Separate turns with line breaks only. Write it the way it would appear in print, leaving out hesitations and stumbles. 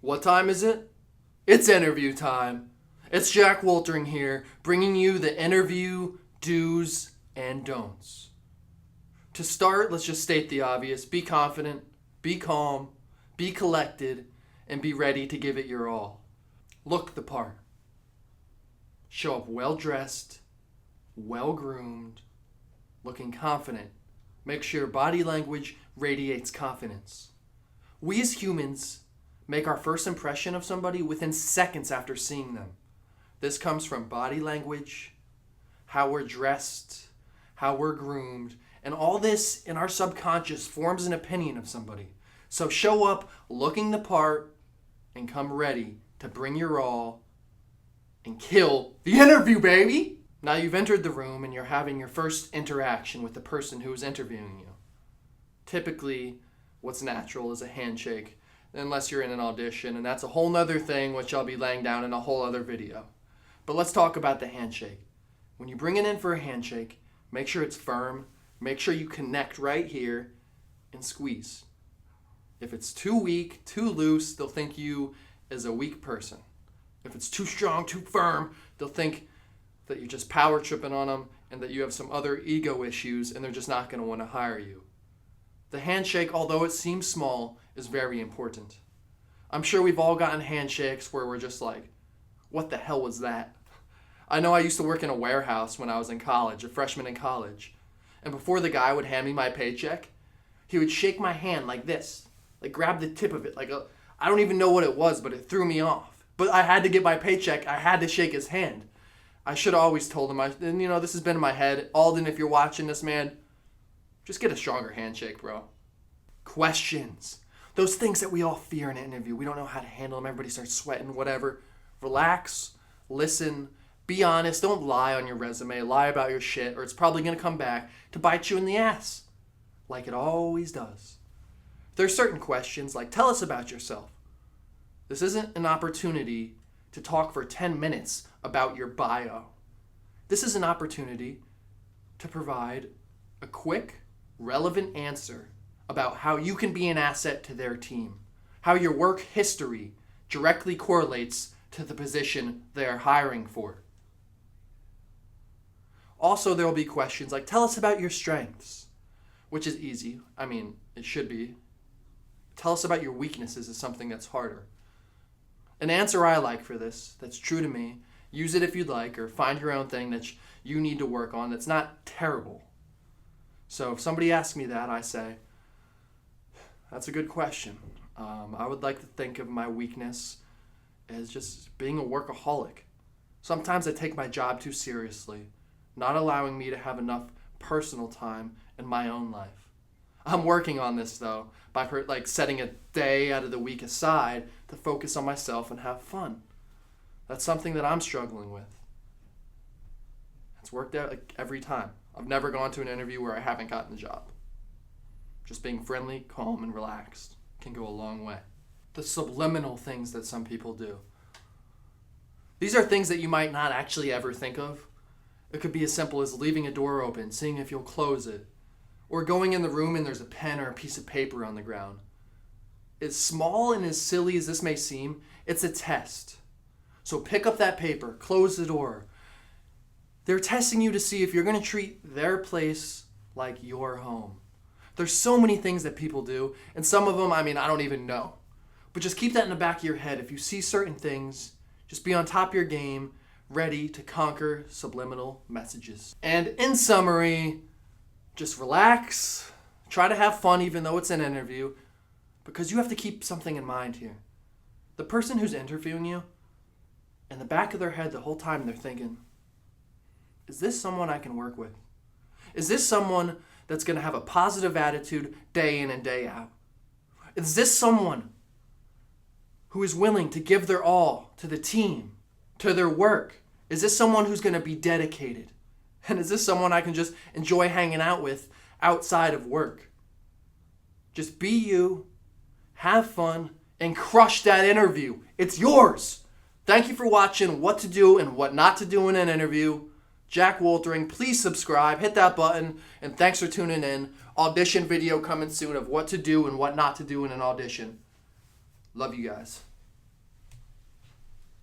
What time is it? It's interview time. It's Jack Woltering here, bringing you the interview do's and don'ts. To start, let's just state the obvious. Be confident, be calm, be collected, and be ready to give it your all. Look the part. Show up well-dressed, well-groomed, looking confident. Make sure your body language radiates confidence. We as humans make our first impression of somebody within seconds after seeing them. This comes from body language, how we're dressed, how we're groomed, and all this in our subconscious forms an opinion of somebody. So show up looking the part and come ready to bring your all and kill the interview, baby! Now you've entered the room and you're having your first interaction with the person who is interviewing you. Typically, what's natural is a handshake, unless you're in an audition, and that's a whole nother thing which I'll be laying down in a whole other video. But let's talk about the handshake. When you bring it in for a handshake, make sure it's firm, make sure you connect right here, and squeeze. If it's too weak, too loose, they'll think you as a weak person. If it's too strong, too firm, they'll think that you're just power tripping on them and that you have some other ego issues and they're just not going to want to hire you. The handshake, although it seems small, is very important. I'm sure we've all gotten handshakes where we're just like, what the hell was that? I know I used to work in a warehouse when I was in college, a freshman in college. And before the guy would hand me my paycheck, he would shake my hand like this, like grab the tip of it, I don't even know what it was, but it threw me off. But I had to get my paycheck, I had to shake his hand. I should have always told him, this has been in my head. Alden, if you're watching this, man, just get a stronger handshake, bro. Questions. Those things that we all fear in an interview. We don't know how to handle them. Everybody starts sweating, whatever. Relax, listen, be honest. Don't lie on your resume. Lie about your shit, or it's probably going to come back to bite you in the ass, like it always does. There's certain questions like, tell us about yourself. This isn't an opportunity to talk for 10 minutes about your bio. This is an opportunity to provide a quick, relevant answer about how you can be an asset to their team, how your work history directly correlates to the position they're hiring for. Also, there will be questions like, tell us about your strengths, which is easy. It should be. Tell us about your weaknesses is something that's harder. An answer I like for this, that's true to me, use it if you'd like, or find your own thing that you need to work on that's not terrible. So if somebody asks me that, I say, that's a good question. I would like to think of my weakness as just being a workaholic. Sometimes I take my job too seriously, not allowing me to have enough personal time in my own life. I'm working on this, though, by setting a day out of the week aside to focus on myself and have fun. That's something that I'm struggling with. It's worked out every time. I've never gone to an interview where I haven't gotten the job. Just being friendly, calm, and relaxed can go a long way. The subliminal things that some people do. These are things that you might not actually ever think of. It could be as simple as leaving a door open, seeing if you'll close it, or going in the room and there's a pen or a piece of paper on the ground. As small and as silly as this may seem, it's a test. So pick up that paper, close the door. They're testing you to see if you're going to treat their place like your home. There's so many things that people do, and some of them, I don't even know. But just keep that in the back of your head. If you see certain things, just be on top of your game, ready to conquer subliminal messages. And in summary, just relax, try to have fun even though it's an interview, because you have to keep something in mind here. The person who's interviewing you, in the back of their head the whole time they're thinking, is this someone I can work with? Is this someone that's going to have a positive attitude day in and day out? Is this someone who is willing to give their all to the team, to their work? Is this someone who's going to be dedicated? And is this someone I can just enjoy hanging out with outside of work? Just be you, have fun, and crush that interview. It's yours. Thank you for watching what to do and what not to do in an interview. Jack Woltering, please subscribe, hit that button, and thanks for tuning in. Audition video coming soon of what to do and what not to do in an audition. Love you guys.